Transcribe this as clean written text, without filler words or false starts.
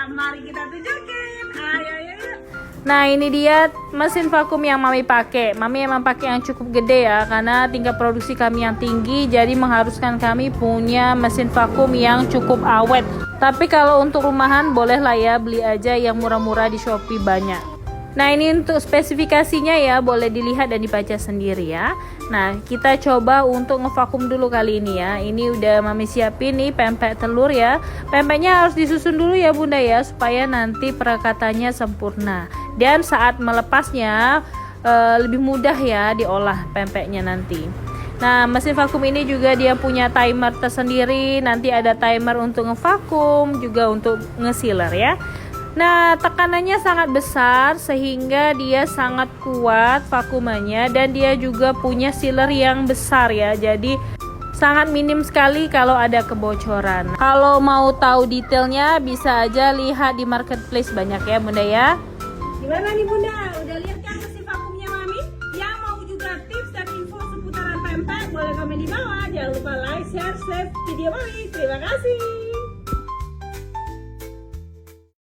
Mari kita tunjukin. Ayo, ayo, ayo. Nah, ini dia mesin vakum yang Mami pakai. Mami emang pakai yang cukup gede ya, karena tingkat produksi kami yang tinggi, jadi mengharuskan kami punya mesin vakum yang cukup awet. Tapi kalau untuk rumahan boleh lah ya, beli aja yang murah-murah di Shopee banyak. Nah, ini untuk spesifikasinya ya, boleh dilihat dan dibaca sendiri ya. Nah, kita coba untuk ngevakum dulu kali ini ya. Ini udah Mami siapin nih pempek telur ya. Pempeknya harus disusun dulu ya Bunda ya, supaya nanti perekatannya sempurna. Dan saat melepasnya lebih mudah ya diolah pempeknya nanti. Nah, mesin vakum ini juga dia punya timer tersendiri. Nanti ada timer untuk ngevakum, juga untuk ngesealer ya. Nah, tekanannya sangat besar sehingga dia sangat kuat vakumannya, dan dia juga punya sealer yang besar ya. Jadi sangat minim sekali kalau ada kebocoran. Kalau mau tahu detailnya bisa aja lihat di marketplace banyak ya Bunda ya. Gimana nih Bunda? Udah lihat kan mesin vakumnya Mami? Yang mau juga tips dan info seputaran pempek boleh komen di bawah. Jangan lupa like, share, save video Mami. Terima kasih.